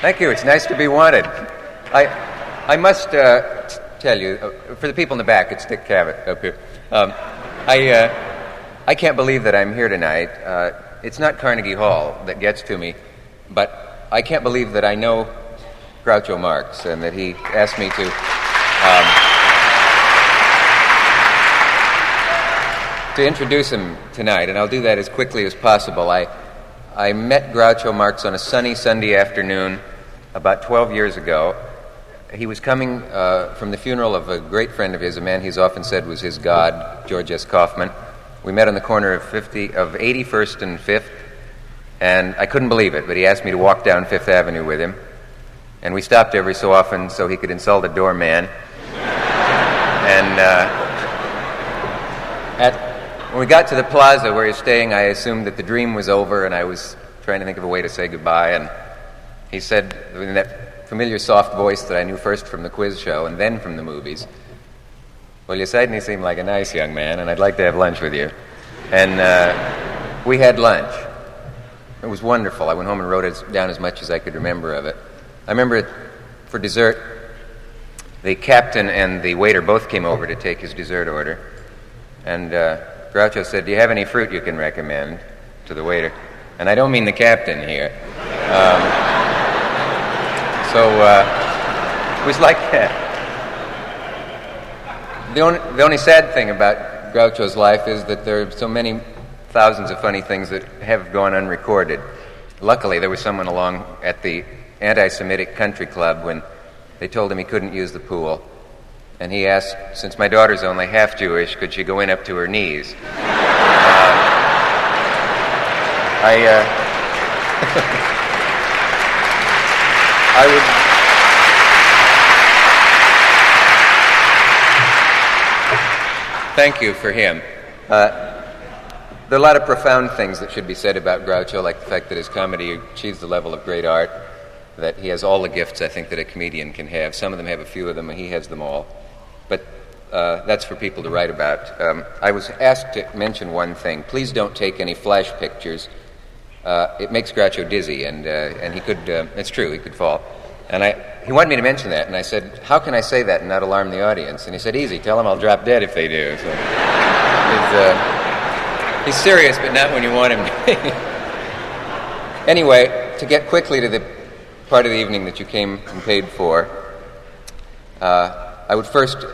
Thank you. It's nice to be wanted. I must tell you, for the people in the back, it's Dick Cavett up here. I can't believe that I'm here tonight. It's not Carnegie Hall that gets to me, but I can't believe that I know Groucho Marx and that he asked me to introduce him tonight, and I'll do that as quickly as possible. I met Groucho Marx on a sunny Sunday afternoon about 12 years ago. He was coming from the funeral of a great friend of his, a man he's often said was his god, George S. Kaufman. We met on the corner of 81st and 5th, and I couldn't believe it, but he asked me to walk down Fifth Avenue with him, and we stopped every so often so he could insult a doorman. And when we got to the plaza where he's staying, I assumed that the dream was over, and I was trying to think of a way to say goodbye, and he said in that familiar soft voice that I knew first from the quiz show and then from the movies, "Well, you certainly seem like a nice young man, and I'd like to have lunch with you." And we had lunch. It was wonderful. I went home and wrote it down as much as I could remember of it. I remember for dessert, the captain and the waiter both came over to take his dessert order, and Groucho said, "Do you have any fruit you can recommend?" to the waiter. And I don't mean the captain here. It was like that. The only sad thing about Groucho's life is that there are so many thousands of funny things that have gone unrecorded. Luckily, there was someone along at the anti-Semitic country club when they told him he couldn't use the pool. And he asked, since my daughter's only half Jewish, could she go in up to her knees? I would... Thank you for him. There are a lot of profound things that should be said about Groucho, like the fact that his comedy achieves the level of great art, that he has all the gifts, I think, that a comedian can have. Some of them have a few of them, and he has them all. But that's for people to write about. I was asked to mention one thing. Please don't take any flash pictures. It makes Groucho dizzy, and he could, it's true, he could fall. And he wanted me to mention that, and I said, how can I say that and not alarm the audience? And he said, easy, tell them I'll drop dead if they do. So he's serious, but not when you want him to be. Anyway, to get quickly to the part of the evening that you came and paid for, I would first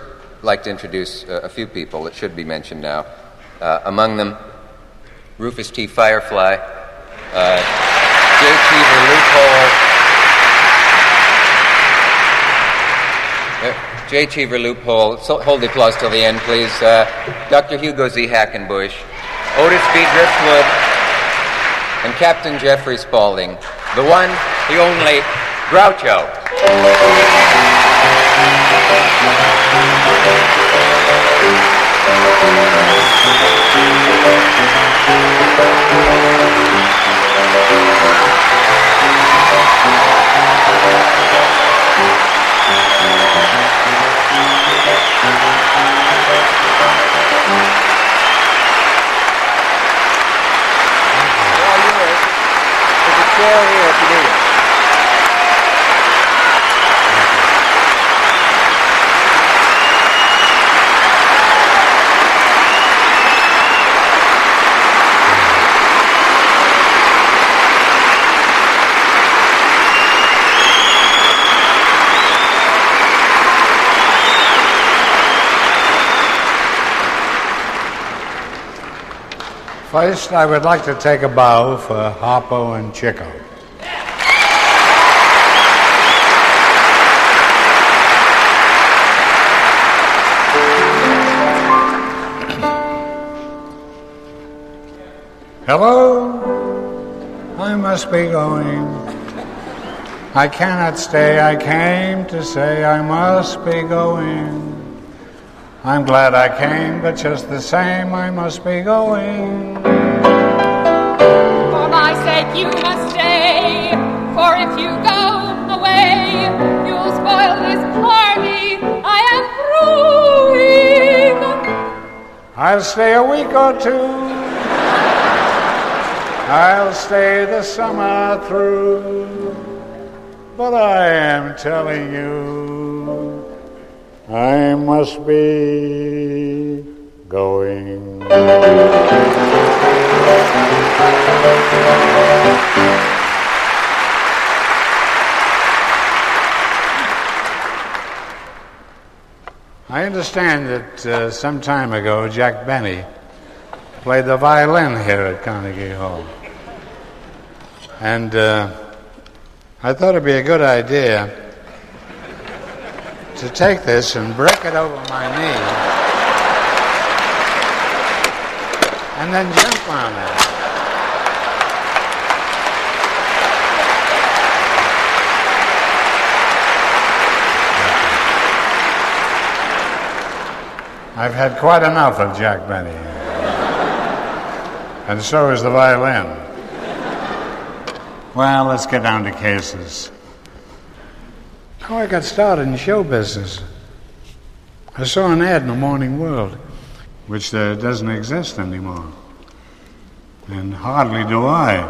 like to introduce a few people that should be mentioned now. Among them, Rufus T. Firefly, J. Cheever Loophole, J. Cheever Loophole. So, hold the applause till the end, please. Dr. Hugo Z. Hackenbush, Otis B. Driftwood, and Captain Jeffrey Spaulding. The one, the only, Groucho. First, I would like to take a bow for Harpo and Chico. Hello, I must be going. I cannot stay, I came to say I must be going. I'm glad I came, but just the same I must be going. For my sake you must stay, for if you go away, you'll spoil this party I am brewing. I'll stay a week or two. I'll stay the summer through. But I am telling you, I must be going. I understand that some time ago Jack Benny played the violin here at Carnegie Hall. And I thought it'd be a good idea to take this and break it over my knee and then jump on it. I've had quite enough of Jack Benny. And so is the violin. Well, let's get down to cases. How I got started in show business. I saw an ad in the Morning World, which doesn't exist anymore. And hardly do I.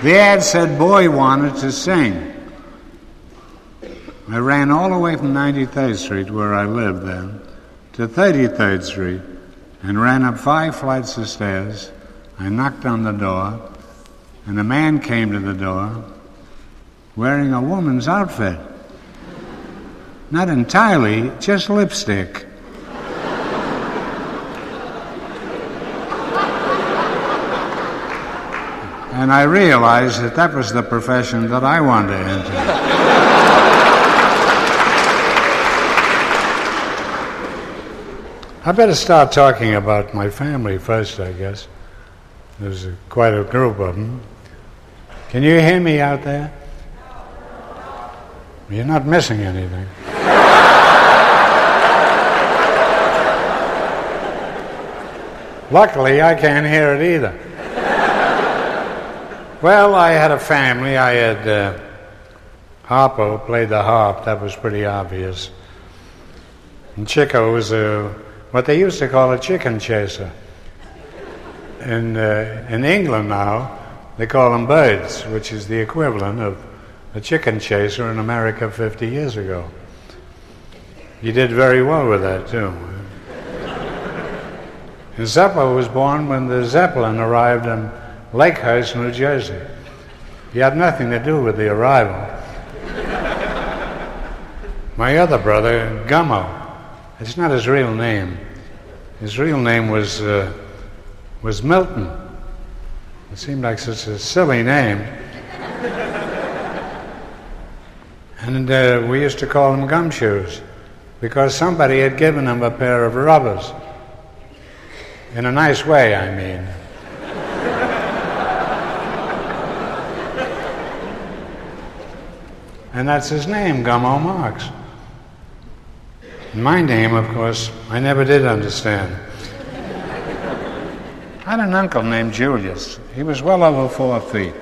The ad said boy wanted to sing. I ran all the way from 93rd Street, where I lived then, to 33rd Street, and ran up 5 flights of stairs. I knocked on the door, and a man came to the door wearing a woman's outfit. Not entirely, just lipstick. And I realized that that was the profession that I wanted to enter. I better start talking about my family first, I guess. There's quite a group of them. Can you hear me out there? You're not missing anything. Luckily, I can't hear it either. Well, I had a family. I had Harpo played the harp. That was pretty obvious. And Chico was what they used to call a chicken chaser. In England now, they call them birds, which is the equivalent of a chicken chaser in America 50 years ago. He did very well with that, too. And Zeppelin was born when the Zeppelin arrived in Lakehurst, New Jersey. He had nothing to do with the arrival. My other brother, Gummo, it's not his real name. His real name was Milton. It seemed like such a silly name. And we used to call them gumshoes because somebody had given him a pair of rubbers. In a nice way, I mean. And that's his name, Gummo Marx. My name, of course, I never did understand. I had an uncle named Julius. He was well over 4 feet.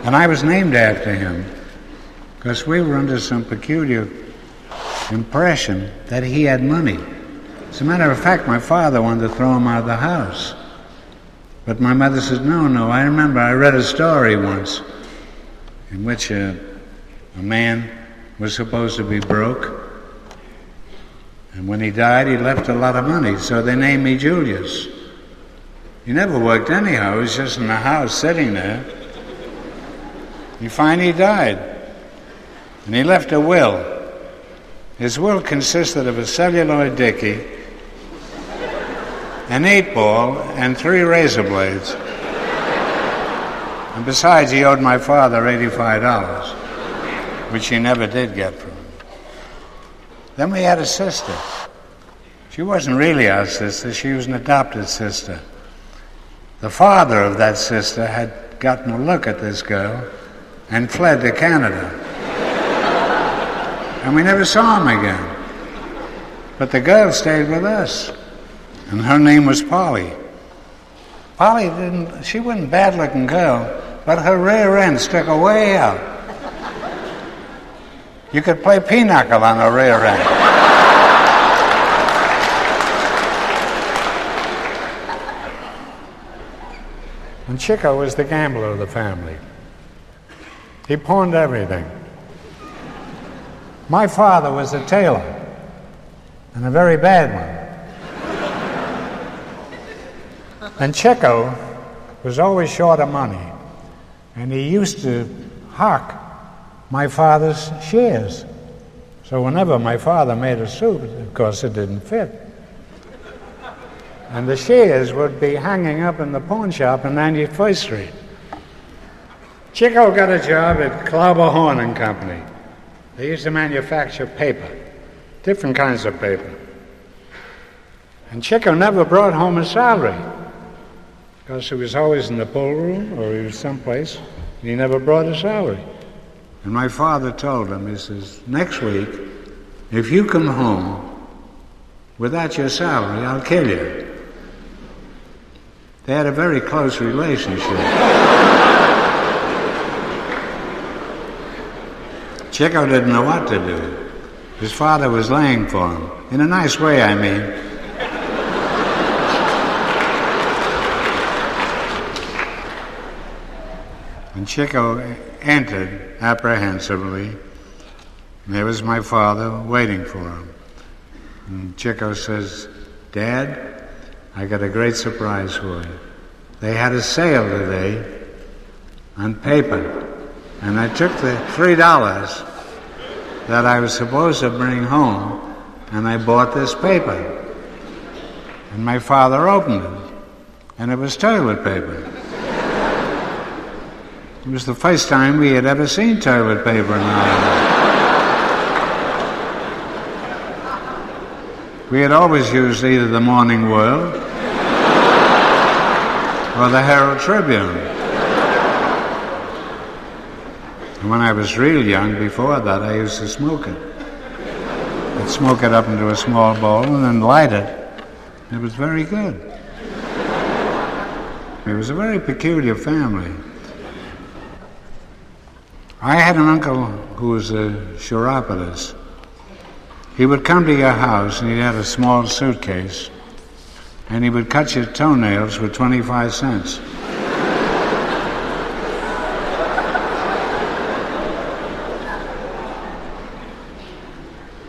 And I was named after him because we were under some peculiar impression that he had money. As a matter of fact, my father wanted to throw him out of the house. But my mother said, no. I remember I read a story once in which a man was supposed to be broke. And when he died, he left a lot of money, so they named me Julius. He never worked anyhow. He was just in the house sitting there. He finally died. And he left a will. His will consisted of a celluloid dicky, an 8-ball, and 3 razor blades. And besides, he owed my father $85, which he never did get from him. Then we had a sister. She wasn't really our sister. She was an adopted sister. The father of that sister had gotten a look at this girl and fled to Canada. And we never saw him again. But the girl stayed with us. And her name was Polly. She wasn't a bad-looking girl, but her rear end stuck way out. You could play pinochle on her rear end. And Chico was the gambler of the family. He pawned everything. My father was a tailor, and a very bad one. And Chico was always short of money, and he used to hock my father's shares. So whenever my father made a suit, of course it didn't fit. And the shares would be hanging up in the pawn shop on 91st Street. Chico got a job at Klauber, Horn and Company. They used to manufacture paper, different kinds of paper. And Chico never brought home a salary because he was always in the pool room or he was someplace, and he never brought a salary. And my father told him, he says, next week, if you come home without your salary, I'll kill you. They had a very close relationship. Chico didn't know what to do. His father was laying for him. In a nice way, I mean. And Chico entered apprehensively. And there was my father waiting for him. And Chico says, Dad, I got a great surprise for you. They had a sale today on paper. And I took the $3 that I was supposed to bring home, and I bought this paper. And my father opened it, and it was toilet paper. It was the first time we had ever seen toilet paper in Ireland. We had always used either the Morning World or the Herald Tribune. And when I was real young, before that, I used to smoke it. I'd smoke it up into a small bowl and then light it. It was very good. It was a very peculiar family. I had an uncle who was a chiropodist. He would come to your house and he had a small suitcase and he would cut your toenails for 25 cents.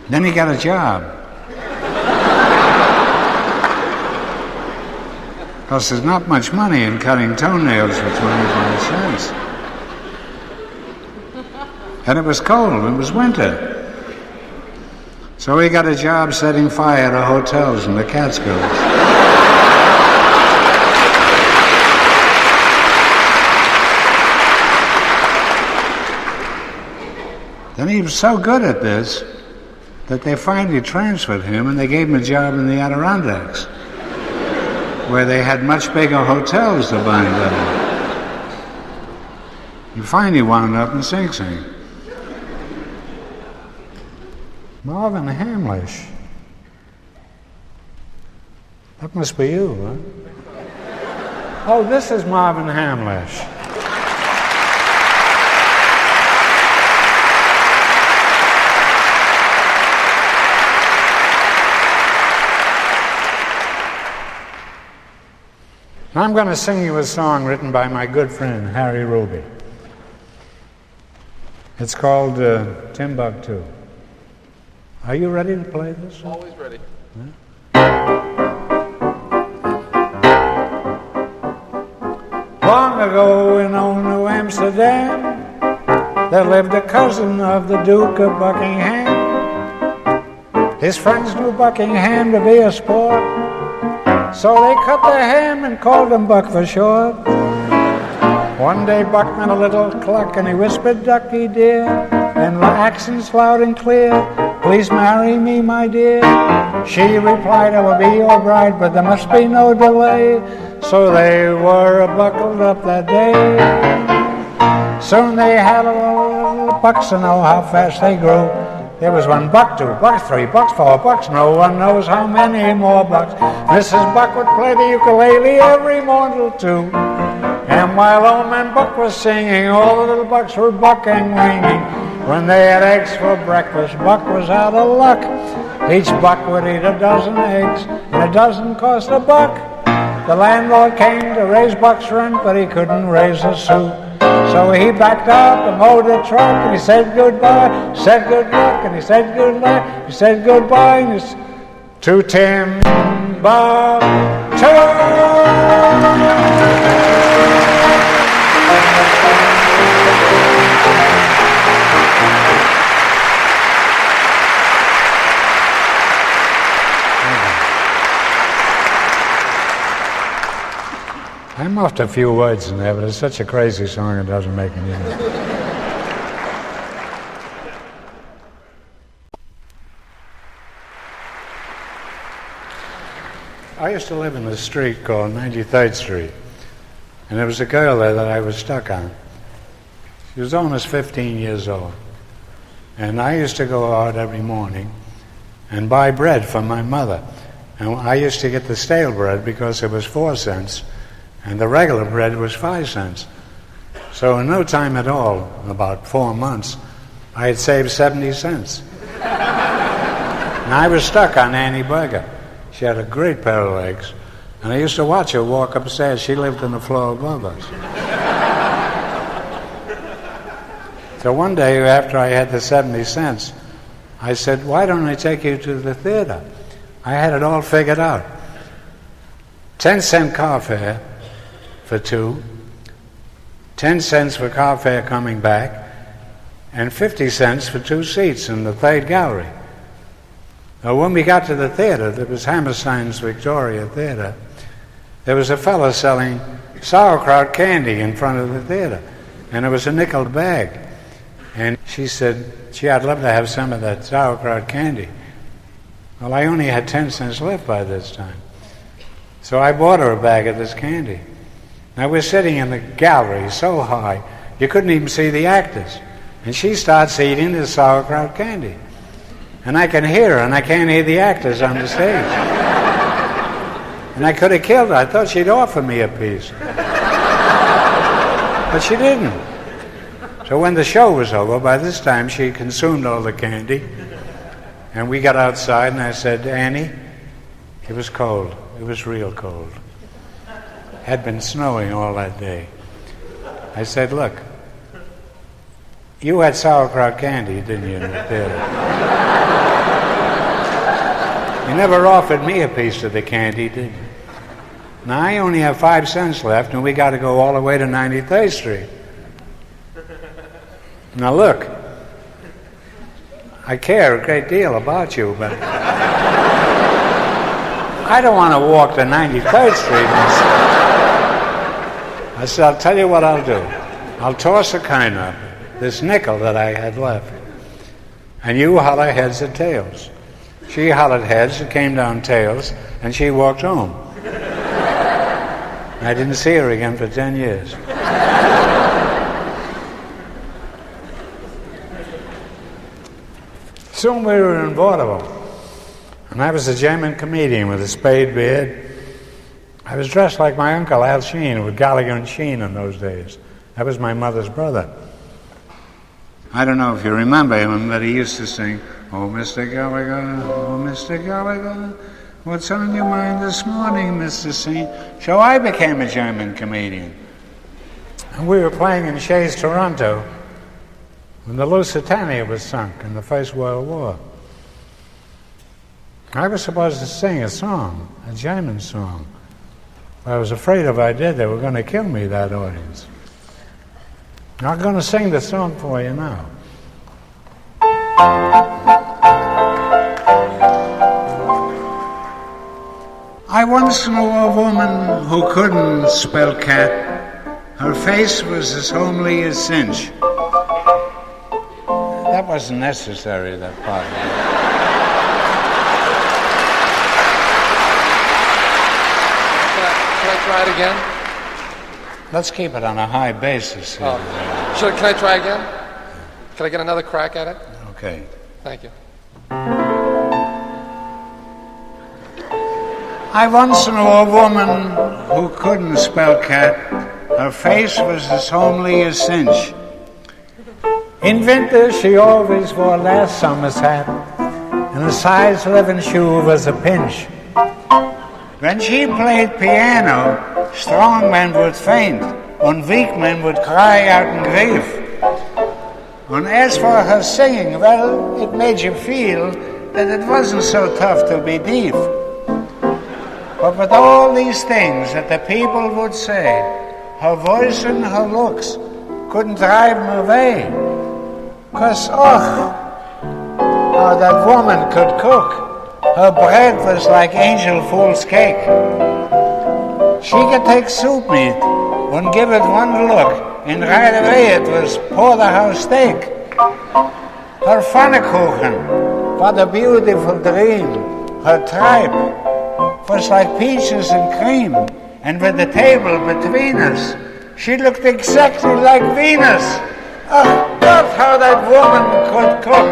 Then he got a job. Because there's not much money in cutting toenails for 25 cents. And it was cold, it was winter. So he got a job setting fire to hotels in the Catskills. Then he was so good at this that they finally transferred him and they gave him a job in the Adirondacks, where they had much bigger hotels to bind up. He finally wound up in Sing Sing. Marvin Hamlish. That must be you, huh? Oh, this is Marvin Hamlish. Now I'm going to sing you a song written by my good friend, Harry Ruby. It's called Timbuctoo. Are you ready to play this? Always ready. Long ago in old New Amsterdam, there lived a cousin of the Duke of Buckingham. His friends knew Buckingham to be a sport, so they cut their ham and called him Buck for short. One day Buck met a little cluck and he whispered, "Ducky dear," in accents loud and clear, "Please marry me, my dear." She replied, "I will be your bride, but there must be no delay." So they were buckled up that day. Soon they had a little bucks to know how fast they grew. There was 1 buck, 2 bucks, 3 bucks, 4 bucks, no one knows how many more bucks. Mrs. Buck would play the ukulele every morning till 2. And while old man Buck was singing, all the little bucks were bucking, ringing. When they had eggs for breakfast, Buck was out of luck. Each buck would eat a dozen eggs, and a dozen cost a buck. The landlord came to raise Buck's rent, but he couldn't raise a sou. So he backed out and mowed the truck, and he said goodbye, said good luck, and he said good luck, he said goodbye, and he's to Timbuctoo. I muffed a few words in there, but it's such a crazy song it doesn't make any sense. I used to live in a street called 93rd Street, and there was a girl there that I was stuck on. She was almost 15 years old, and I used to go out every morning and buy bread from my mother. And I used to get the stale bread because it was 4 cents, and the regular bread was 5 cents. So in no time at all, in about 4 months, I had saved 70 cents. And I was stuck on Annie Berger. She had a great pair of legs, and I used to watch her walk upstairs. She lived on the floor above us. So one day, after I had the 70 cents, I said, "Why don't I take you to the theater?" I had it all figured out. 10-cent car fare for 2, 10 cents for car fare coming back, and 50 cents for 2 seats in the 3rd gallery. Now, when we got to the theater, there was Hammerstein's Victoria Theater, there was a fellow selling sauerkraut candy in front of the theater, and it was a nickel bag. And she said, "Gee, I'd love to have some of that sauerkraut candy." Well, I only had 10 cents left by this time. So I bought her a bag of this candy. Now we're sitting in the gallery so high, you couldn't even see the actors. And she starts eating the sauerkraut candy. And I can hear her, and I can't hear the actors on the stage. And I could have killed her. I thought she'd offer me a piece. But she didn't. So when the show was over, by this time she consumed all the candy. And we got outside, and I said, "Annie," it was cold. It was real cold. Had been snowing all that day. I said, "Look, you had sauerkraut candy, didn't you, in the theater? You never offered me a piece of the candy, did you? Now, I only have 5 cents left, and we got to go all the way to 93rd Street. Now, look, I care a great deal about you, but I don't want to walk to 93rd Street." I said, "I'll tell you what I'll do. I'll toss a coin up, this nickel that I had left, and you holler heads or tails. She hollered heads, it came down tails, and she walked home. I didn't see her again for 10 years. Soon we were in Vaudeville, and I was a German comedian with a spade beard. I was dressed like my uncle Al Sheen, with Gallagher and Sheen in those days. That was my mother's brother. I don't know if you remember him, but he used to sing, "Oh, Mr. Gallagher, oh, Mr. Gallagher, what's on your mind this morning, Mr. C?" So I became a German comedian. And we were playing in Shays, Toronto, when the Lusitania was sunk in the First World War. I was supposed to sing a song, a German song. I was afraid if I did, they were going to kill me, that audience. I'm going to sing the song for you now. I once knew a woman who couldn't spell cat. Her face was as homely as cinch. That wasn't necessary, that part. Can I try it again? Let's keep it on a high basis. Can I try again? Can I get another crack at it? Okay. Thank you. I once knew a woman who couldn't spell cat. Her face was as homely as cinch. In winter she always wore last summer's hat, and a size 11 shoe was a pinch. When she played piano, strong men would faint, and weak men would cry out in grief. And as for her singing, well, it made you feel that it wasn't so tough to be deaf. But with all these things that the people would say, her voice and her looks couldn't drive them away. 'Cause, how that woman could cook. Her bread was like angel fool's cake. She could take soup meat and give it one look, and right away it was porterhouse steak. Her pfannkuchen, what a beautiful dream. Her tripe was like peaches and cream, and with the table between us, she looked exactly like Venus. Oh, God, how that woman could cook.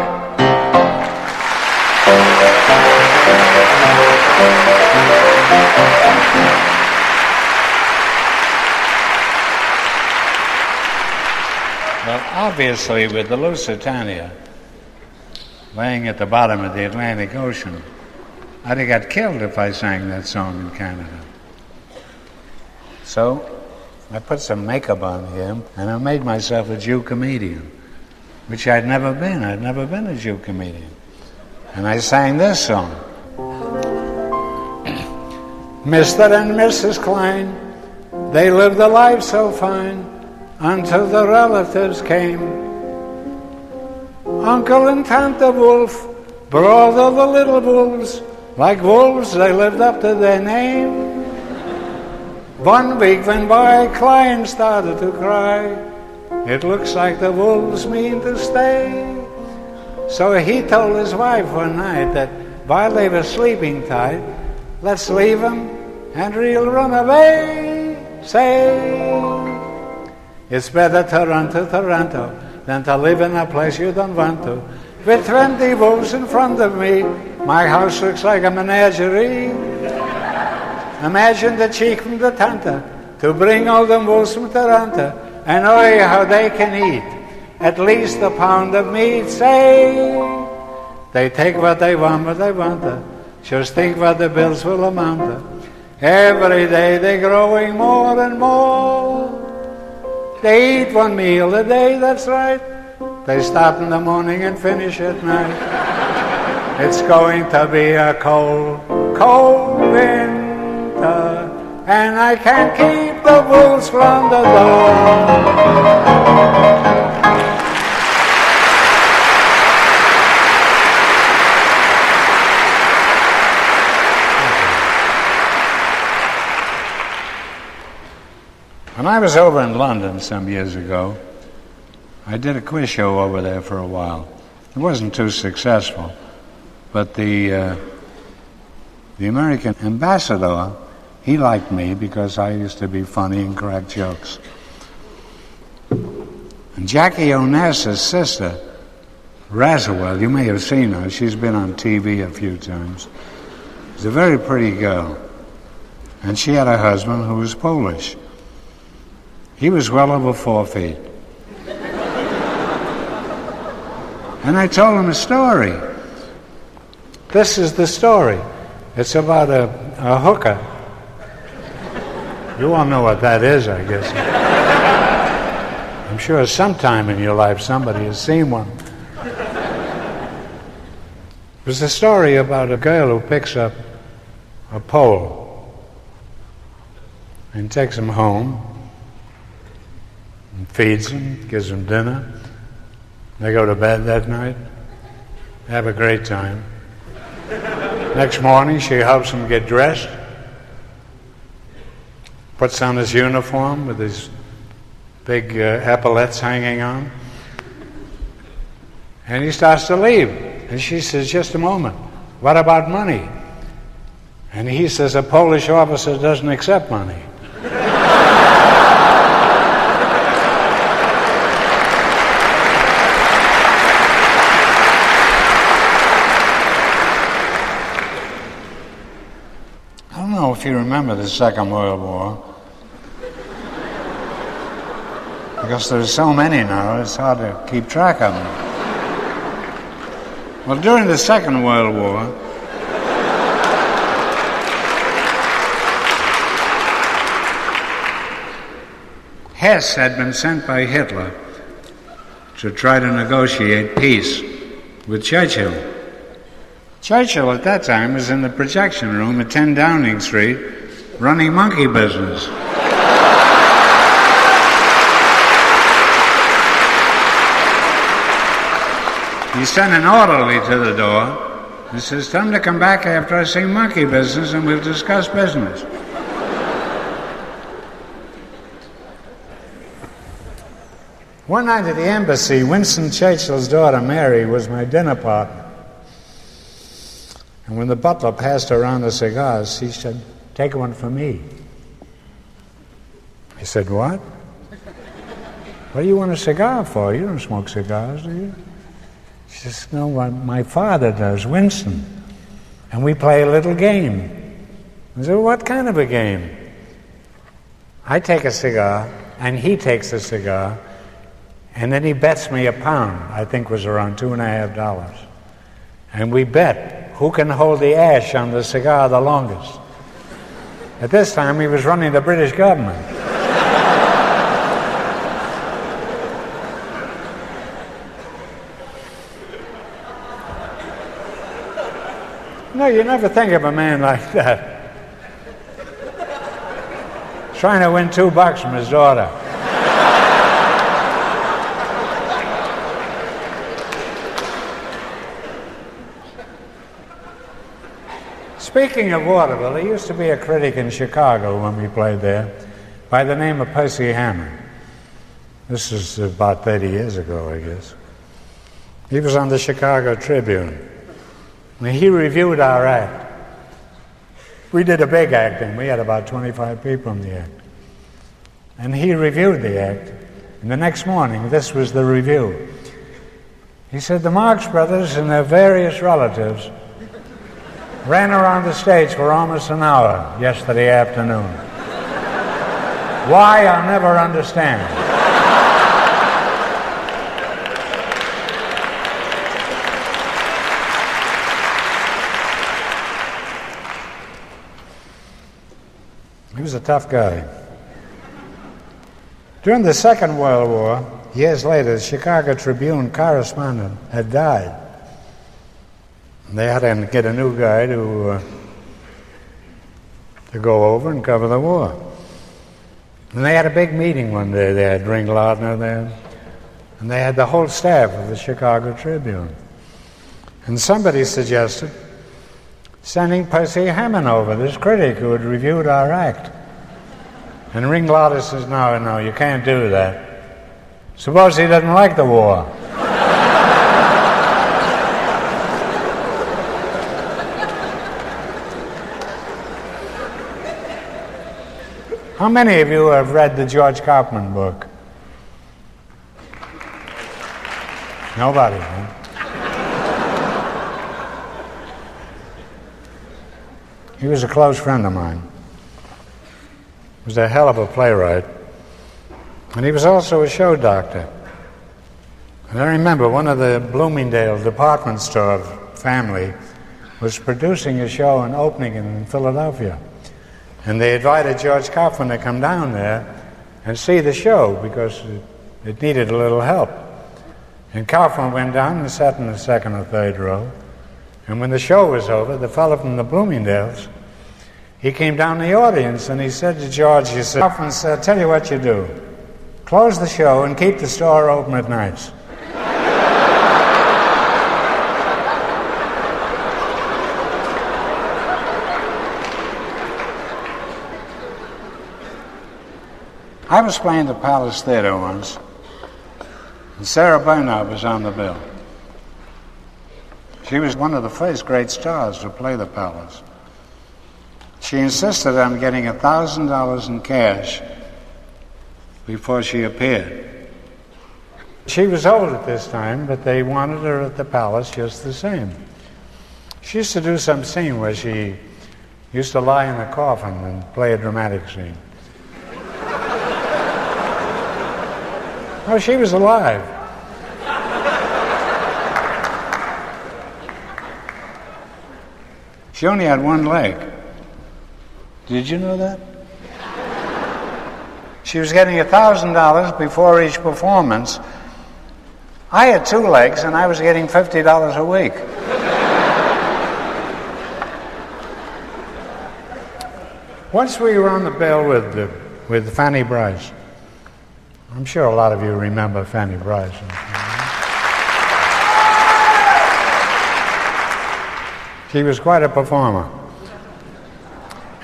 Well, obviously, with the Lusitania laying at the bottom of the Atlantic Ocean, I'd have got killed if I sang that song in Canada. So I put some makeup on him, and I made myself a Jew comedian, which I'd never been. I'd never been a Jew comedian. And I sang this song. Mr. and Mrs. Klein, they lived a life so fine until the relatives came. Uncle and Tante Wolf brought all the little wolves. Like wolves, they lived up to their name. 1 week went by, Klein started to cry. It looks like the wolves mean to stay. So he told his wife one night that while they were sleeping tight, let's leave him and he'll run away. Say, it's better to run to Toronto than to live in a place you don't want to. With 20 wolves in front of me, my house looks like a menagerie. Imagine the cheek from the tante to bring all them wolves from Toronto, and oh, how they can eat at least a pound of meat. Say, they take what they want, but they want to. Just think what the bills will amount to. Every day they're growing more and more. They eat 1 meal a day, that's right. They start in the morning and finish at night. It's going to be a cold, cold winter, and I can't keep the wolves from the door. When I was over in London some years ago, I did a quiz show over there for a while. It wasn't too successful, but the American ambassador, he liked me because I used to be funny and crack jokes. And Jackie Onassis' sister, Razawell, you may have seen her. She's been on TV a few times. She's a very pretty girl. And she had a husband who was Polish. He was well over 4 feet. And I told him a story. This is the story. It's about a hooker. You all know what that is, I guess. I'm sure sometime in your life somebody has seen one. It was a story about a girl who picks up a Pole and takes him home and feeds him, gives him dinner. They go to bed that night, have a great time. Next morning, she helps him get dressed, puts on his uniform with his big epaulets hanging on, and he starts to leave. And she says, just a moment, what about money? And he says, a Polish officer doesn't accept money. I don't know if you remember the Second World War, because there's so many now, it's hard to keep track of them. Well, during the Second World War, Hess had been sent by Hitler to try to negotiate peace with Churchill. Churchill at that time was in the projection room at 10 Downing Street running monkey business. He sent an orderly to the door. He says, tell him to come back after I say monkey business and we'll discuss business. One night at the embassy, Winston Churchill's daughter, Mary, was my dinner partner. And when the butler passed around the cigars, he said, take one for me. I said, what? What do you want a cigar for? You don't smoke cigars, do you? She says, no, my father does, Winston. And we play a little game. I said, what kind of a game? I take a cigar, and he takes a cigar, and then he bets me £1, I think was around $2.50. And we bet who can hold the ash on the cigar the longest. At this time, he was running the British government. No, you never think of a man like that. Trying to win $2 from his daughter. Speaking of vaudeville, there used to be a critic in Chicago when we played there by the name of Percy Hammond. This is about 30 years ago, I guess. He was on the Chicago Tribune. And he reviewed our act. We did a big acting. We had about 25 people in the act. And he reviewed the act. And the next morning, this was the review. He said, the Marx Brothers and their various relatives ran around the stage for almost an hour yesterday afternoon. Why, I'll never understand. He was a tough guy. During the Second World War, years later, the Chicago Tribune correspondent had died. They had to get a new guy to go over and cover the war. And they had a big meeting one day. They had Ring Lardner there, and they had the whole staff of the Chicago Tribune. And somebody suggested sending Percy Hammond over, this critic who had reviewed our act. And Ring Lardner says, no, you can't do that. Suppose he doesn't like the war. How many of you have read the George Kaufman book? Nobody, huh? He was a close friend of mine. He was a hell of a playwright. And he was also a show doctor. And I remember one of the Bloomingdale department store family was producing a show and opening it in Philadelphia. And they invited George Kaufman to come down there and see the show because it needed a little help. And Kaufman went down and sat in the second or third row. And when the show was over, the fellow from the Bloomingdales, he came down the audience and he said to George, he said, Kaufman said, tell you what you do. Close the show and keep the store open at nights. I was playing the Palace Theater once, and Sarah Bernhardt was on the bill. She was one of the first great stars to play the Palace. She insisted on getting $1,000 in cash before she appeared. She was old at this time, but they wanted her at the Palace just the same. She used to do some scene where she used to lie in the coffin and play a dramatic scene. Oh, she was alive. She only had one leg. Did you know that? She was getting $1,000 before each performance. I had two legs, and I was getting $50 a week. Once we were on the bill with Fanny Brice. I'm sure a lot of you remember Fanny Brice. She was quite a performer.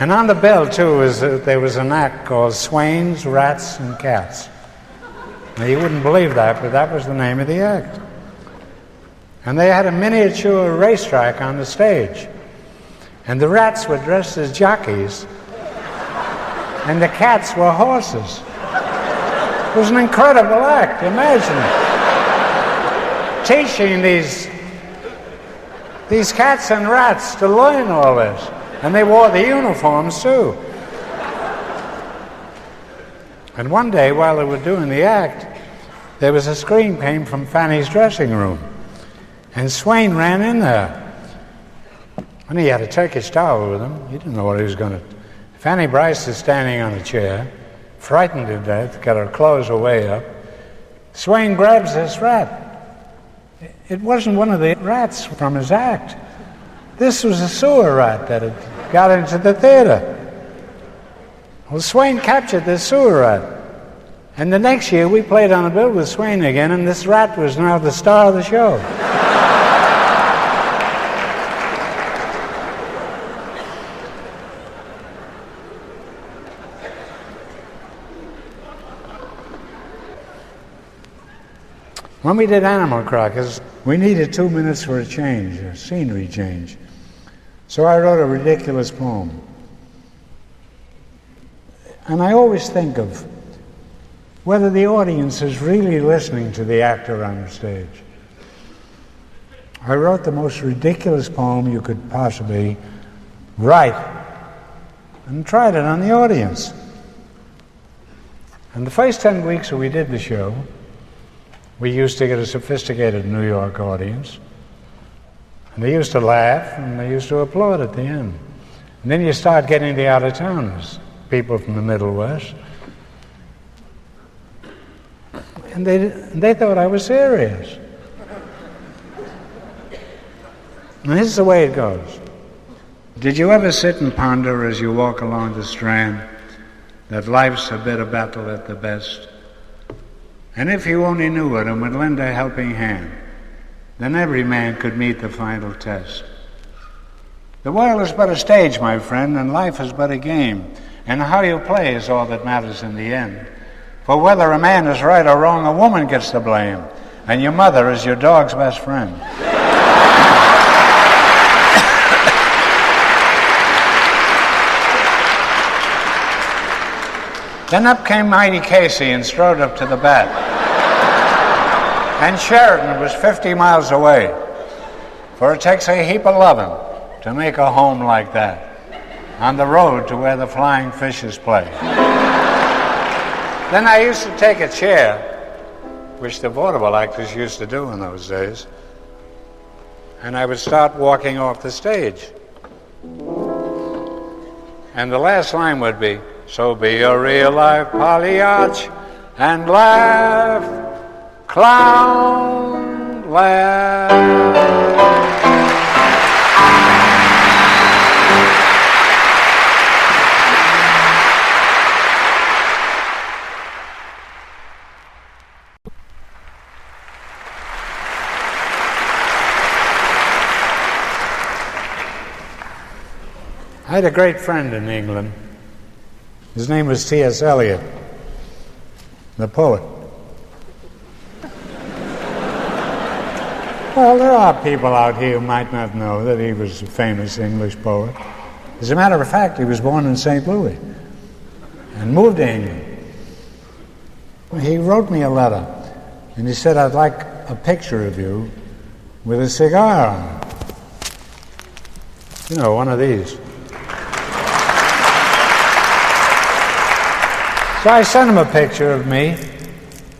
And on the bill, too, there was an act called Swayne's Rats and Cats. Now, you wouldn't believe that, but that was the name of the act. And they had a miniature racetrack on the stage. And the rats were dressed as jockeys, and the cats were horses. It was an incredible act, imagine it. Teaching these cats and rats to learn all this. And they wore the uniforms, too. And one day, while they were doing the act, there was a scream came from Fanny's dressing room. And Swayne ran in there. And he had a Turkish towel with him. He didn't know what he was going to... Fanny Brice is standing on a chair, frightened to death, got her clothes away up. Swayne grabs this rat. It wasn't one of the rats from his act. This was a sewer rat that had got into the theater. Well, Swayne captured this sewer rat. And the next year, we played on a bill with Swayne again, and this rat was now the star of the show. When we did Animal Crackers, we needed 2 minutes for a change, a scenery change. So I wrote a ridiculous poem. And I always think of whether the audience is really listening to the actor on the stage. I wrote the most ridiculous poem you could possibly write and tried it on the audience. And the first 10 weeks that we did the show, we used to get a sophisticated New York audience. And they used to laugh, and they used to applaud at the end. And then you start getting the out-of-towners, people from the Middle West. And they thought I was serious. And this is the way it goes. Did you ever sit and ponder as you walk along the Strand that life's a bitter battle at the best? And if you only knew it and would lend a helping hand, then every man could meet the final test. The world is but a stage, my friend, and life is but a game, and how you play is all that matters in the end. For whether a man is right or wrong, a woman gets the blame, and your mother is your dog's best friend. Then up came Mighty Casey and strode up to the bat. And Sheridan was 50 miles away, for it takes a heap of loving to make a home like that, on the road to where the flying fishes play. Then I used to take a chair, which the vaudeville actors used to do in those days, and I would start walking off the stage. And the last line would be, "So be a real life Pagliacci and laugh, clown, laugh." I had a great friend in England. His name was T.S. Eliot, the poet. Well, there are people out here who might not know that he was a famous English poet. As a matter of fact, he was born in St. Louis and moved to England. He wrote me a letter, and he said, "I'd like a picture of you with a cigar on it." You know, one of these. So I sent him a picture of me,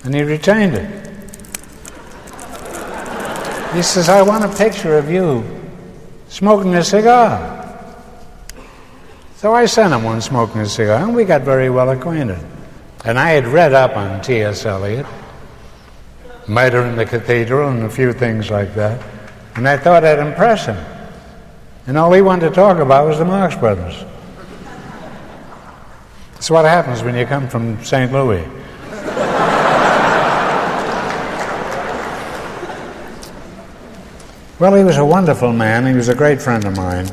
and he retained it. He says, "I want a picture of you smoking a cigar." So I sent him one smoking a cigar, and we got very well acquainted. And I had read up on T.S. Eliot, Murder in the Cathedral, and a few things like that, and I thought I'd impress him. And all he wanted to talk about was the Marx Brothers. That's what happens when you come from St. Louis. Well, he was a wonderful man. He was a great friend of mine.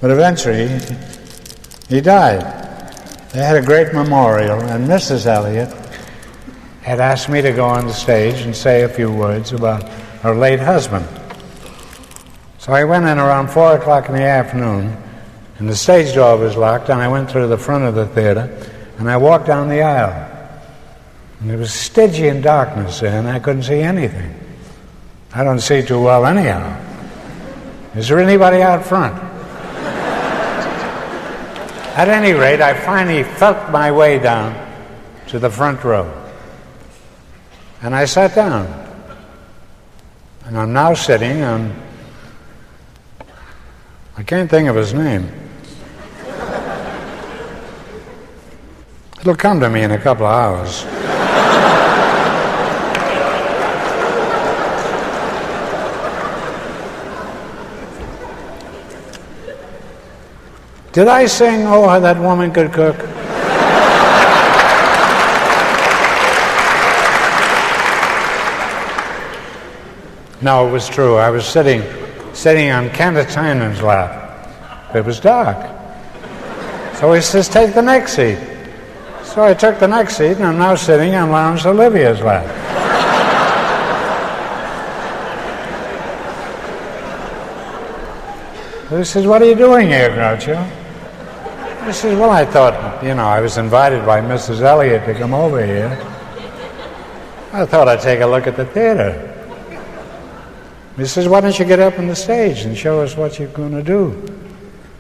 But eventually, he died. They had a great memorial, and Mrs. Eliot had asked me to go on the stage and say a few words about her late husband. So I went in around 4 o'clock in the afternoon, and the stage door was locked, and I went through the front of the theater, and I walked down the aisle. And it was Stygian darkness there, and I couldn't see anything. I don't see too well anyhow. Is there anybody out front? At any rate, I finally felt my way down to the front row. And I sat down. And I'm now sitting on, I can't think of his name. It'll come to me in a couple of hours. Did I sing, "Oh, How That Woman Could Cook"? No, it was true. I was sitting on Cantatinen's lap. It was dark. So he says, "Take the next seat." So I took the next seat, and I'm now sitting on Laurence Olivier's lap. So he says, "What are you doing here, Groucho?" I says, "Well, I thought, I was invited by Mrs. Eliot to come over here. I thought I'd take a look at the theater." He says, "Why don't you get up on the stage and show us what you're going to do?"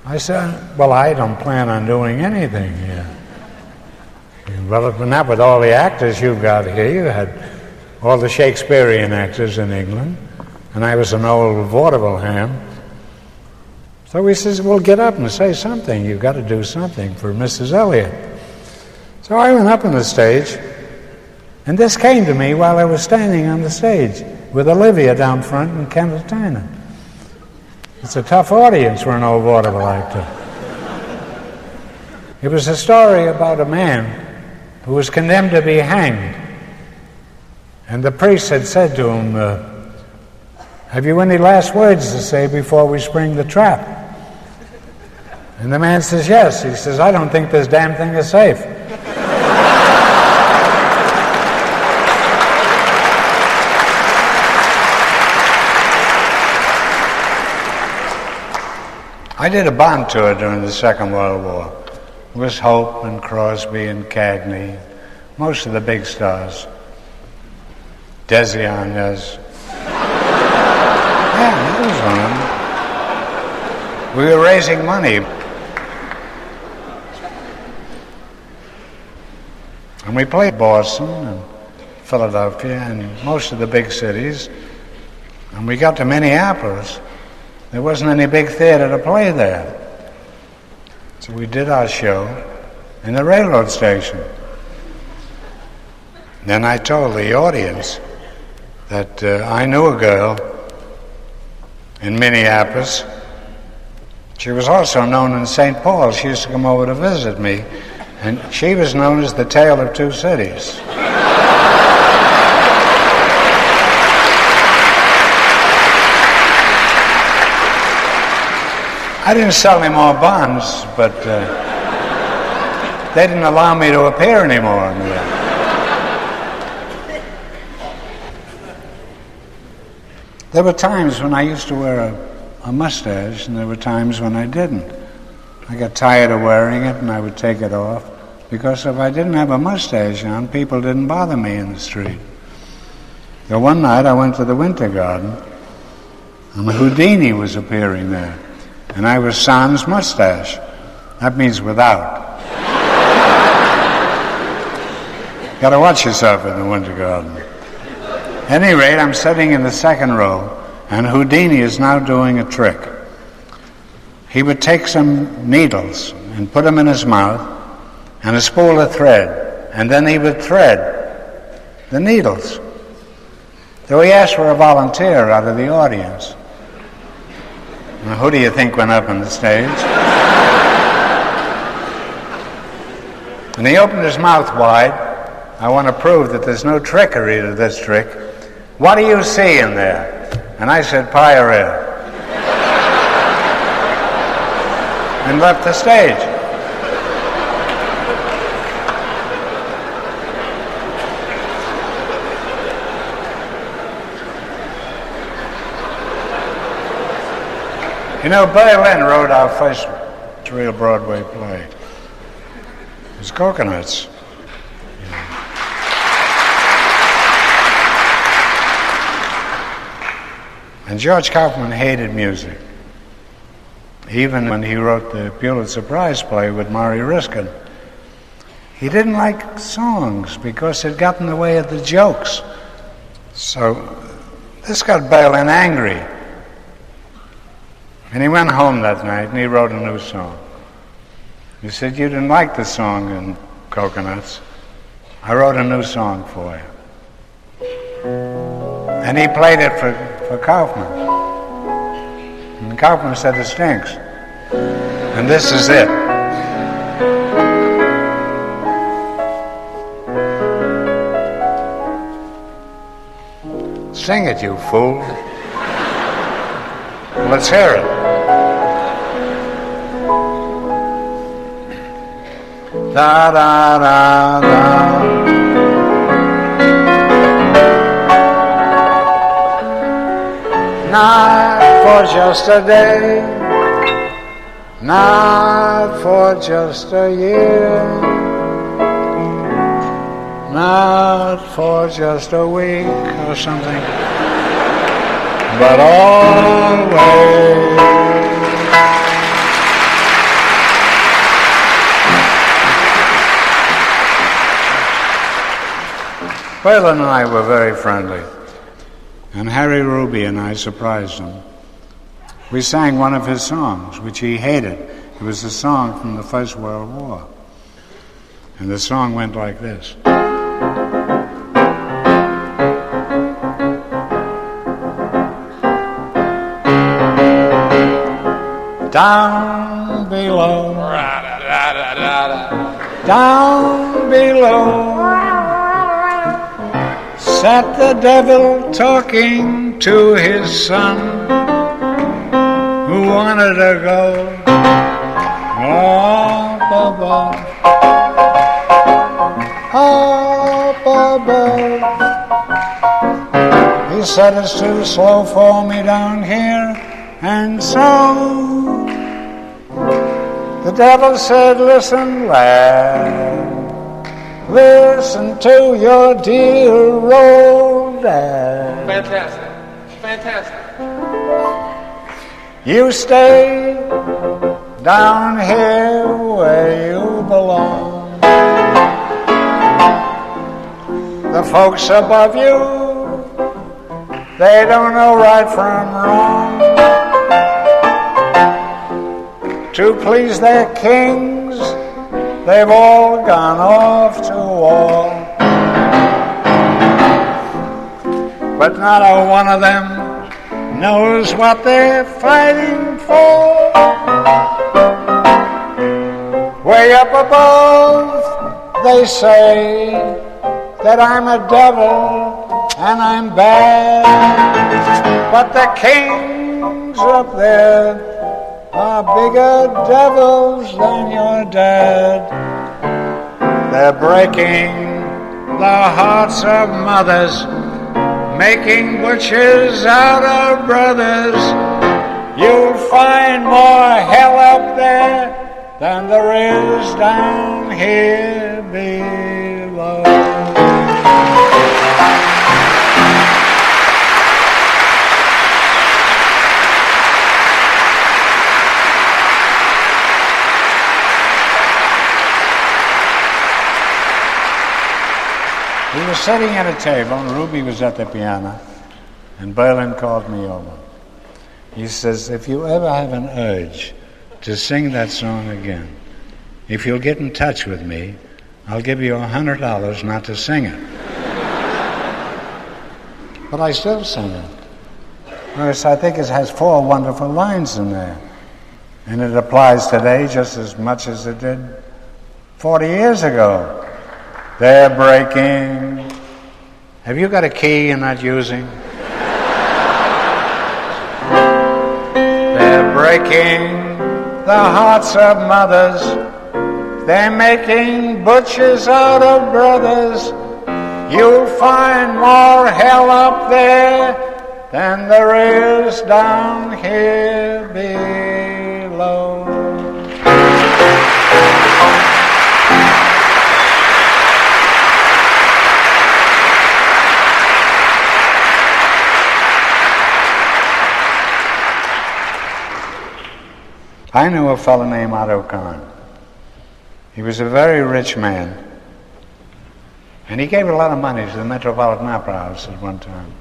I said, "Well, I don't plan on doing anything here." "Well, not with all the actors you've got here. You had all the Shakespearean actors in England, and I was an old vaudeville ham." So he says, "Well, get up and say something. You've got to do something for Mrs. Eliot." So I went up on the stage, and this came to me while I was standing on the stage with Olivier down front and Cantatina. It's a tough audience for an old vaudeville actor. It was a story about a man who was condemned to be hanged. And the priest had said to him, "Have you any last words to say before we spring the trap?" And the man says, "Yes." He says, "I don't think this damn thing is safe." I did a bond tour during the Second World War. was Hope and Crosby and Cagney, most of the big stars. Desi Arnaz. Yeah, that was one of them. We were raising money. And we played Boston and Philadelphia and most of the big cities. And we got to Minneapolis. There wasn't any big theater to play there. So we did our show in the railroad station. Then I told the audience that I knew a girl in Minneapolis. She was also known in St. Paul. She used to come over to visit me, and she was known as the Tale of Two Cities. I didn't sell any more bonds, but they didn't allow me to appear anymore. There were times when I used to wear a mustache, and there were times when I didn't. I got tired of wearing it, and I would take it off, because if I didn't have a mustache on, people didn't bother me in the street. So one night I went to the Winter Garden, and Houdini was appearing there, and I was sans mustache. That means without. Got to watch yourself in the Winter Garden. At any rate, I'm sitting in the second row, and Houdini is now doing a trick. He would take some needles and put them in his mouth, and a spool of thread, and then he would thread the needles. So he asked for a volunteer out of the audience. Now, who do you think went up on the stage? And he opened his mouth wide. I want to prove that there's no trickery to this trick. What do you see in there? And I said, Pioneer. And left the stage. You know, Berlin wrote our first real Broadway play. It was Coconuts. And George Kaufman hated music, even when he wrote the Pulitzer Prize play with Morrie Ryskind. He didn't like songs because it got in the way of the jokes. So this got Berlin angry. And he went home that night and he wrote a new song. He said, you didn't like the song in Coconuts. I wrote a new song for you. And he played it for Kaufman. And Kaufman said, it stinks. And this is it. Sing it, you fool. Let's hear it. Da da da da. Not for just a day, not for just a year, not for just a week or something, but always. Berlin and I were very friendly. And Harry Ruby and I surprised him. We sang one of his songs, which he hated. It was a song from the First World War. And the song went like this. Down below, down below, sat the devil talking to his son, who wanted to go up above, up above. He said, it's too slow for me down here, and so The devil said, listen, lad, listen to your dear old dad. Fantastic. Fantastic. You stay down here where you belong. The folks above you, they don't know right from wrong. To please their kings, they've all gone off to war. But not a one of them knows what they're fighting for. Way up above, they say that I'm a devil and I'm bad. But the kings up there are bigger devils than your dad. They're breaking the hearts of mothers, making butchers out of brothers. You'll find more hell up there than there is down here below. We were sitting at a table, and Ruby was at the piano, and Berlin called me over. He says, if you ever have an urge to sing that song again, if you'll get in touch with me, I'll give you $100 not to sing it. But I still sing it. Because I think it has 4 wonderful lines in there. And it applies today just as much as it did 40 years ago. They're breaking. Have you got a key you're not using? They're breaking the hearts of mothers. They're making butchers out of brothers. You'll find more hell up there than there is down here below. I knew a fellow named Otto Kahn. He was a very rich man, and he gave a lot of money to the Metropolitan Opera House at one time.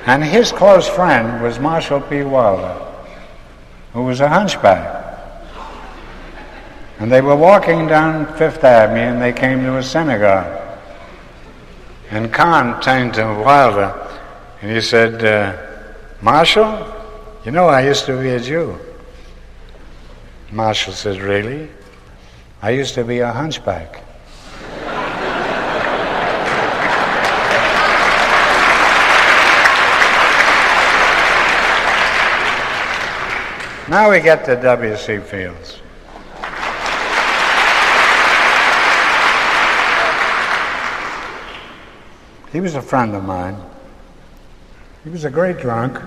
And his close friend was Marshall P. Wilder, who was a hunchback. And they were walking down Fifth Avenue, and they came to a synagogue. And Kahn turned to Wilder, and he said, Marshall, you know, I used to be a Jew. Marshall says, really? I used to be a hunchback. Now we get to W.C. Fields. He was a friend of mine. He was a great drunk.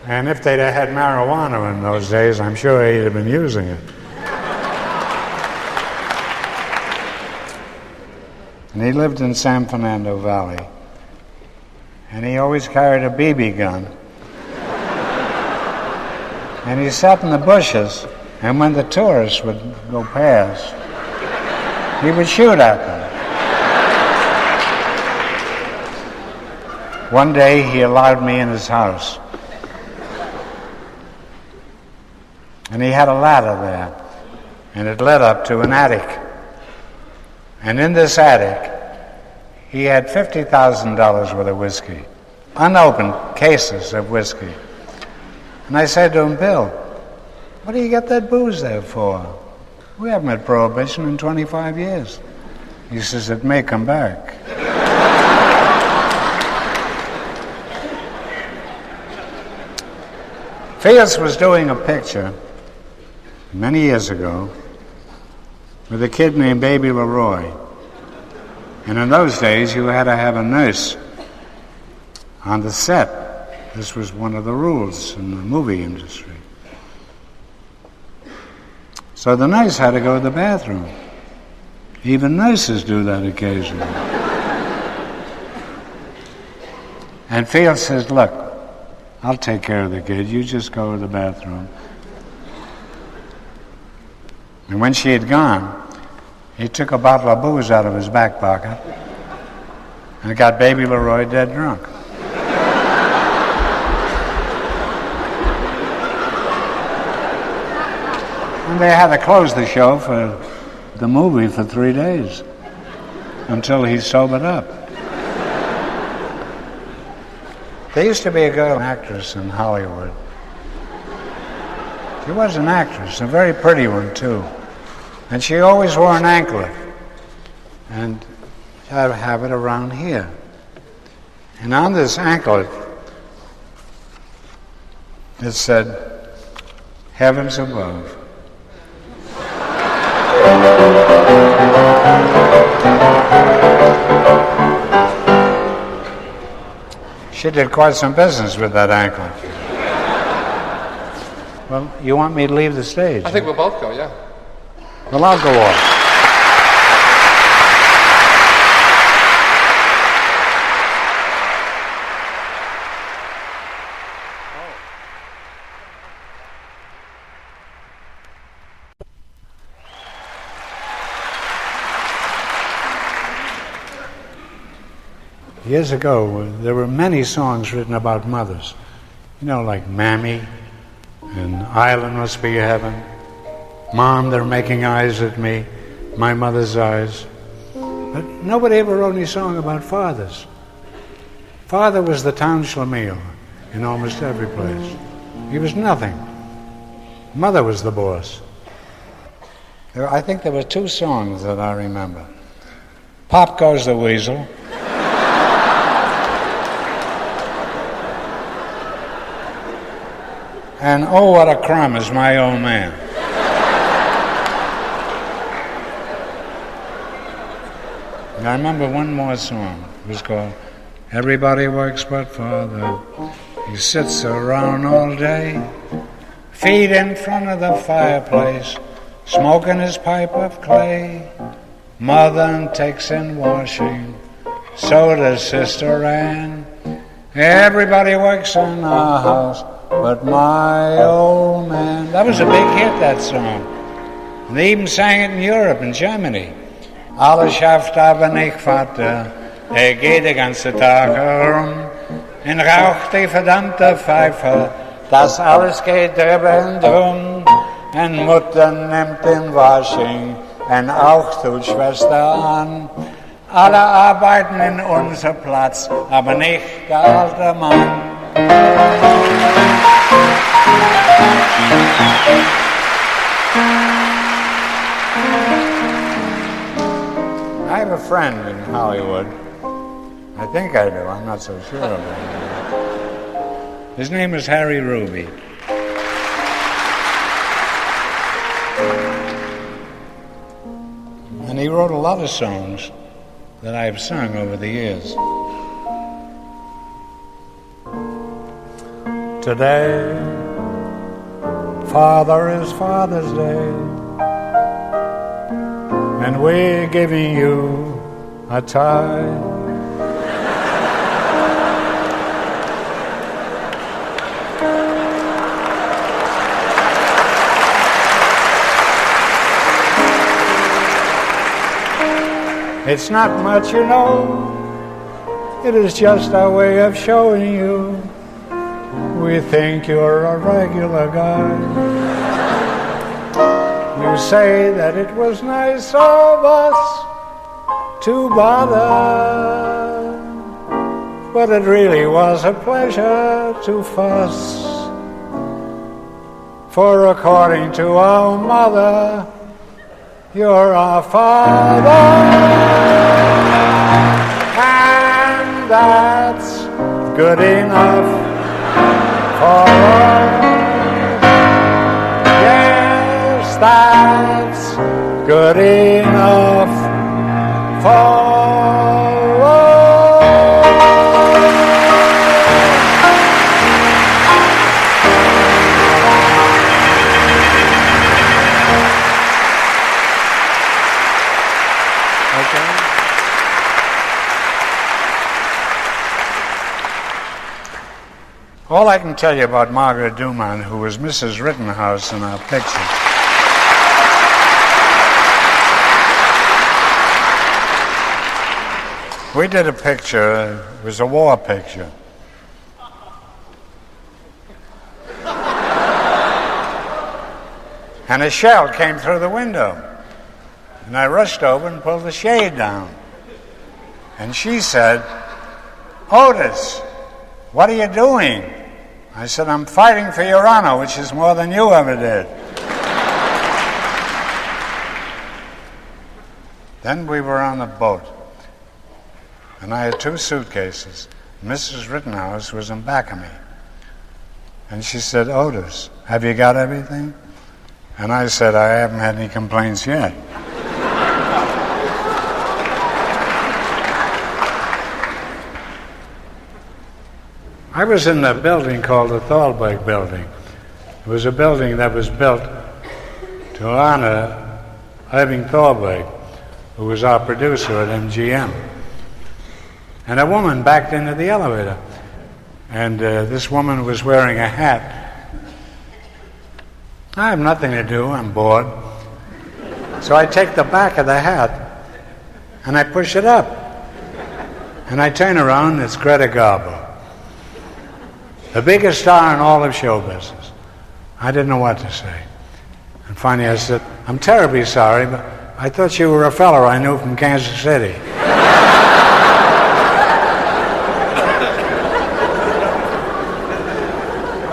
And if they'd have had marijuana in those days, I'm sure he'd have been using it. And he lived in San Fernando Valley. And he always carried a BB gun. And he sat in the bushes, and when the tourists would go past, he would shoot at them. One day he allowed me in his house. And he had a ladder there, and it led up to an attic. And in this attic, he had $50,000 worth of whiskey, unopened cases of whiskey. And I said to him, Bill, what do you get that booze there for? We haven't had prohibition in 25 years. He says, it may come back. Fields was doing a picture many years ago with a kid named Baby Leroy. And in those days, you had to have a nurse on the set. This was one of the rules in the movie industry. So the nurse had to go to the bathroom. Even nurses do that occasionally. And Field says, look, I'll take care of the kid. You just go to the bathroom. And when she had gone, he took a bottle of booze out of his back pocket and got Baby Leroy dead drunk. And they had to close the show for the movie for 3 days until he sobered up. There used to be a girl actress in Hollywood. She was an actress, a very pretty one too. And she always wore an anklet. And I'd have it around here. And on this anklet, it said, Heavens Above. She did quite some business with that anklet. Well, you want me to leave the stage? I think we'll both go, yeah. Well, I'll go off. Years ago, there were many songs written about mothers. You know, like Mammy and Island Must Be Heaven. Mom, they're making eyes at me, my mother's eyes. But nobody ever wrote any song about fathers. Father was the town schlemiel in almost every place. He was nothing. Mother was the boss. I think there were 2 songs that I remember. Pop Goes the Weasel. And Oh, What a Crumb Is My Old Man. And I remember one more song. It was called Everybody Works But Father. He sits around all day, feet in front of the fireplace, smoking his pipe of clay. Mother takes in washing, so does Sister Ann. Everybody works in our house but my old man. That was a big hit, that song. And they even sang it in Europe, in Germany. Alles schafft aber nicht Vater, geht den ganzen Tag herum und raucht die verdammte Pfeife, das alles geht drüber und drum. Und Mutter nimmt den Washing und auch tut Schwester an. Alle arbeiten in unser Platz, aber nicht der alte Mann. I have a friend in Hollywood. I think I do. I'm not so sure about it. His name is Harry Ruby. And he wrote a lot of songs that I have sung over the years. Today, Father, is Father's Day, and we're giving you a tie. It's not much, you know, it is just our way of showing you we think you're a regular guy. You say that it was nice of us to bother, but it really was a pleasure to fuss. For according to our mother, you're our father, and that's good enough for all. Yes, that's good enough for all. All I can tell you about Margaret Duman, who was Mrs. Rittenhouse in our picture. We did a picture, it was a war picture. And a shell came through the window. And I rushed over and pulled the shade down. And she said, "Otis, what are you doing?" I said, "I'm fighting for your honor, which is more than you ever did." Then we were on a boat. And I had 2 suitcases. Mrs. Rittenhouse was in back of me. And she said, "Otis, have you got everything?" And I said, "I haven't had any complaints yet." I was in a building called the Thalberg Building. It was a building that was built to honor Irving Thalberg, who was our producer at MGM. And a woman backed into the elevator. And this woman was wearing a hat. I have nothing to do, I'm bored. So I take the back of the hat and I push it up. And I turn around, it's Greta Garbo, the biggest star in all of show business. I didn't know what to say. And finally I said, "I'm terribly sorry, but I thought you were a fellow I knew from Kansas City."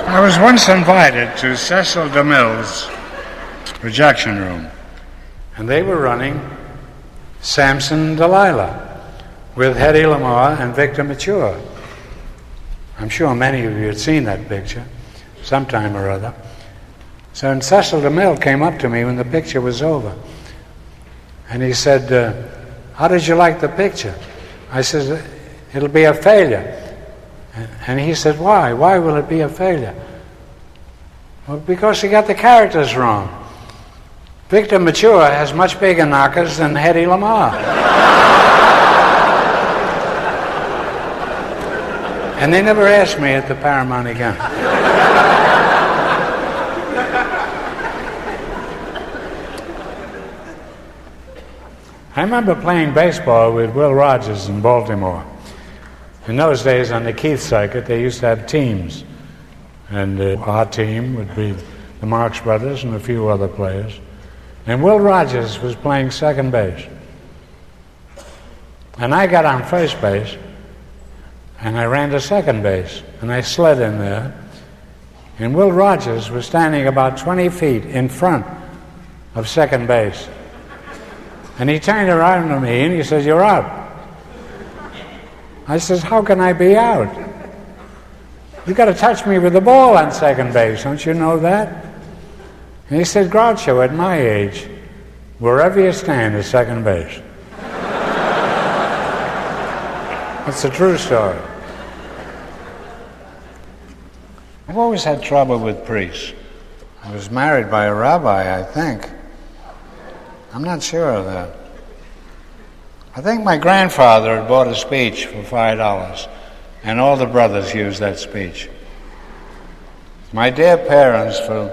I was once invited to Cecil DeMille's projection room, and they were running Sampson and Delilah with Hedy Lamarr and Victor Mature. I'm sure many of you had seen that picture sometime or other. So and Cecil DeMille came up to me when the picture was over, and he said, "How did you like the picture?" I said, "It'll be a failure." And he said, "Why? Why will it be a failure?" "Well, because he got the characters wrong. Victor Mature has much bigger knockers than Hedy Lamarr." And they never asked me at the Paramount again. I remember playing baseball with Will Rogers in Baltimore. In those days, on the Keith circuit, they used to have teams. And our team would be the Marx Brothers and a few other players. And Will Rogers was playing second base. And I got on first base, and I ran to second base, and I slid in there. And Will Rogers was standing about 20 feet in front of second base. And he turned around to me, and he says, "You're out." I says, "How can I be out? You got to touch me with the ball on second base, don't you know that?" And he said, "Groucho, at my age, wherever you stand is second base." That's a true story. I've always had trouble with priests. I was married by a rabbi, I think. I'm not sure of that. I think my grandfather had bought a speech for $5, and all the brothers used that speech. "My dear parents, for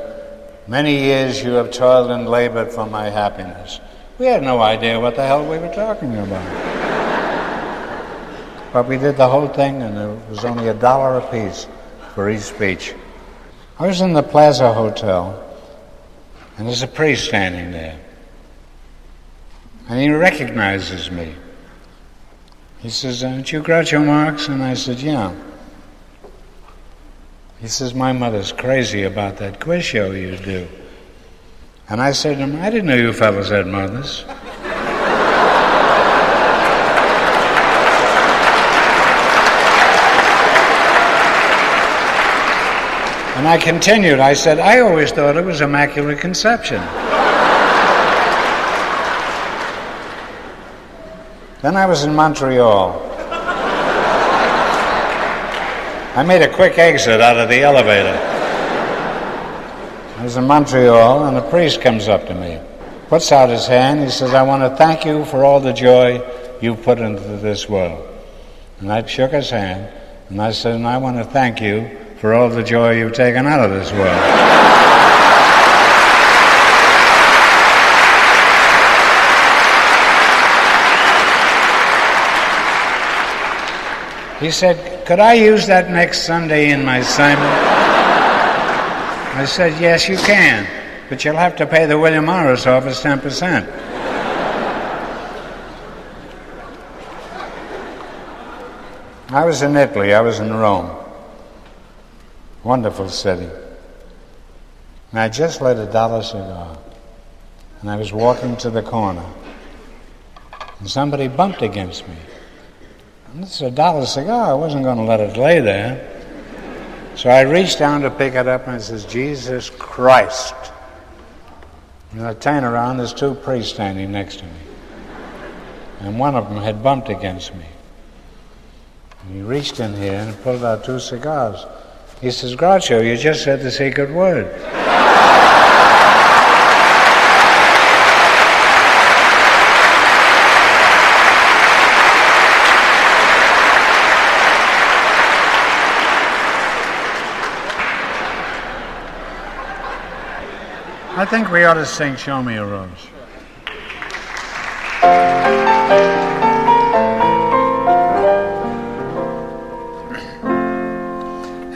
many years you have toiled and labored for my happiness." We had no idea what the hell we were talking about. But we did the whole thing, and it was only $1 apiece for each speech. I was in the Plaza Hotel, and there's a priest standing there. And he recognizes me. He says, "Aren't you Groucho Marx?" And I said, "Yeah." He says, "My mother's crazy about that quiz show you do." And I said to him, "I didn't know you fellas had mothers." And I continued. I said, "I always thought it was Immaculate Conception." Then I was in Montreal. I made a quick exit out of the elevator. I was in Montreal, and a priest comes up to me, puts out his hand. He says, "I want to thank you for all the joy you've put into this world." And I shook his hand, and I said, "And I want to thank you for all the joy you've taken out of this world. He said, could I use that next Sunday in my sermon? I said, yes, you can, but you'll have to pay the William Morris office 10%. I was in Italy, I was in Rome. Wonderful city. And I just lit $1 cigar. And I was walking to the corner. And somebody bumped against me. And this is $1 cigar, I wasn't going to let it lay there. So I reached down to pick it up and I says, Jesus Christ. And I turn around, there's 2 priests standing next to me. And one of them had bumped against me. And he reached in here and pulled out 2 cigars. He says, Groucho, you just said the secret word. I think we ought to sing Show Me a Rose.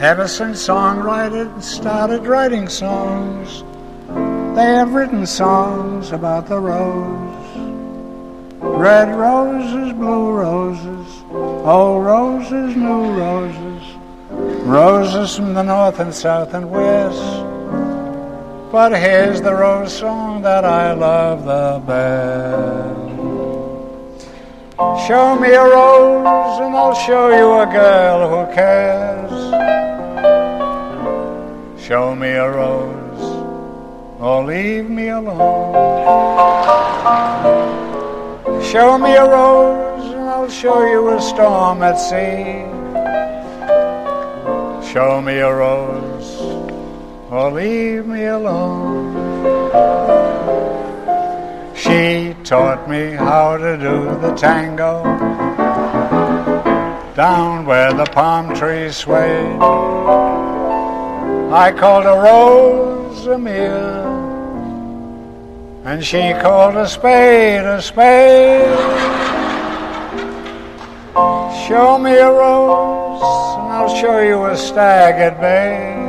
Ever since songwriters started writing songs, they have written songs about the rose. Red roses, blue roses, old roses, new roses, roses from the north and south and west. But here's the rose song that I love the best. Show me a rose and I'll show you a girl who cares. Show me a rose or leave me alone. Show me a rose and I'll show you a storm at sea. Show me a rose or leave me alone. She taught me how to do the tango down where the palm trees swayed. I called a rose a mere, and she called a spade a spade. Show me a rose and I'll show you a stag at bay.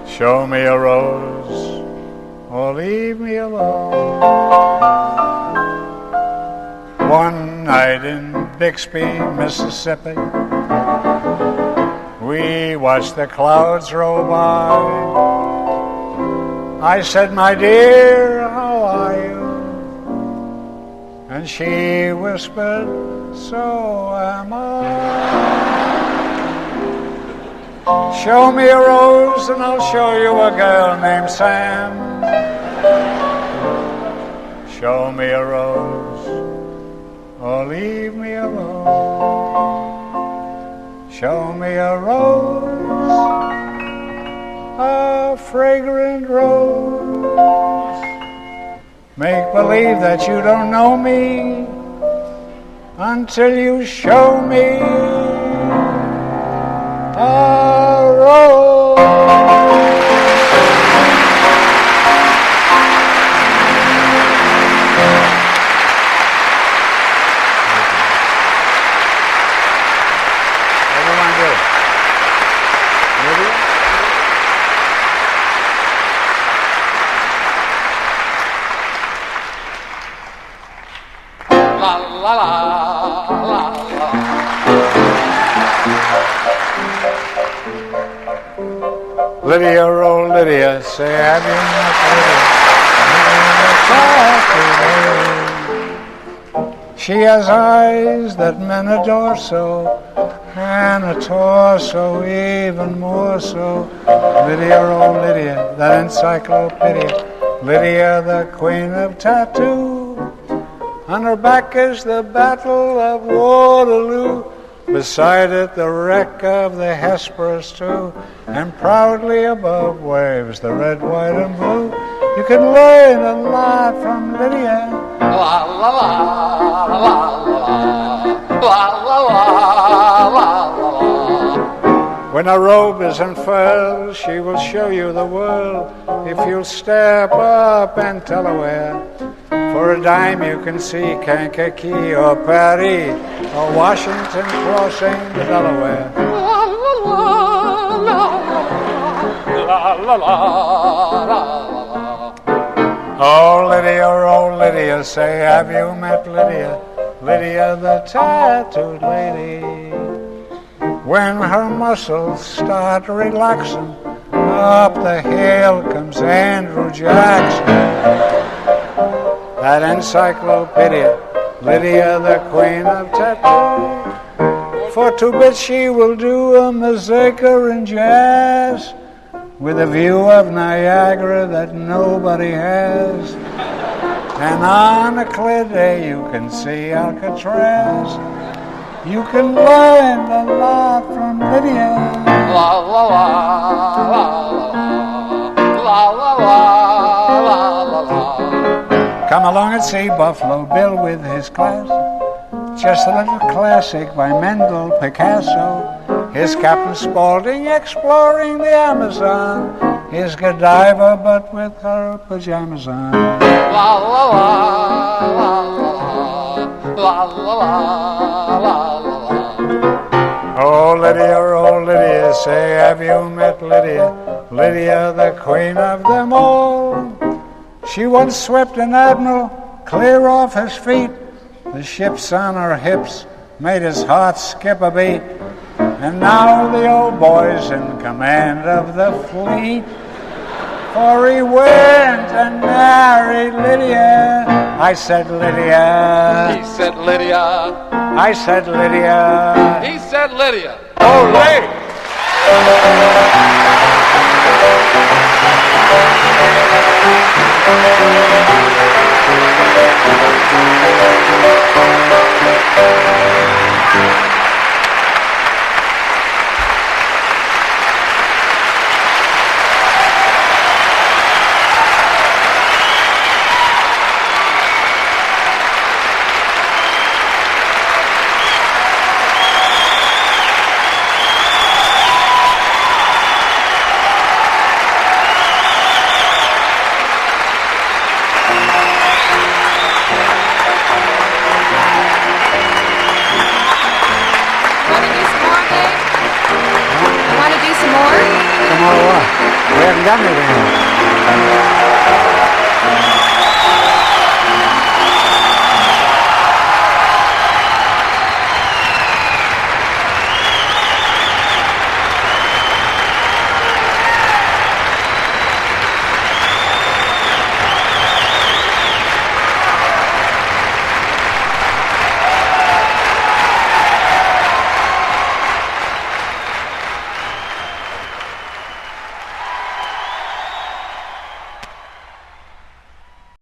Show me a rose or leave me alone. One night in Bixby, Mississippi, we watched the clouds roll by. I said, my dear, how are you? And she whispered, so am I. Show me a rose and I'll show you a girl named Sam. Show me a rose or leave me alone. Show me a rose, a fragrant rose. Make believe that you don't know me until you show me a rose. Everyone do it. Lydia? La la la la la. Lydia, oh Lydia, say have you not Lydia? She has eyes that men adore so, and a torso even more so. Lydia, oh Lydia, that encyclopedia. Lydia, the queen of tattoo. On her back is the Battle of Waterloo. Beside it the wreck of the Hesperus too, and proudly above waves the red, white, and blue. You can learn a lot from Lydia. La la la la la la la la la la la. When her robe is unfurled, she will show you the world. If you'll step up and tell her where, for a dime you can see Kankakee or Paris or Washington crossing the Delaware. La la la la la la. Oh Lydia, say, have you met Lydia? Lydia the tattooed lady. When her muscles start relaxing, up the hill comes Andrew Jackson. That encyclopedia, Lydia the queen of tattoo. For 2 bits she will do a mazurka in jazz, with a view of Niagara that nobody has. And on a clear day you can see Alcatraz. You can learn a lot from Lydia. La la la la la la la la la. Come along and see Buffalo Bill with his class. Just a little classic by Mendel Picasso. Here's Captain Spaulding exploring the Amazon. Here's Godiva but with her pajamas on. La la la la la la la. Oh Lydia, say, have you met Lydia? Lydia, the queen of them all. She once swept an admiral clear off his feet. The ships on her hips made his heart skip a beat. And now the old boy's in command of the fleet. For he went and married Lydia. I said Lydia. He said Lydia. I said Lydia. He said Lydia. Oh, Lydia. Done it.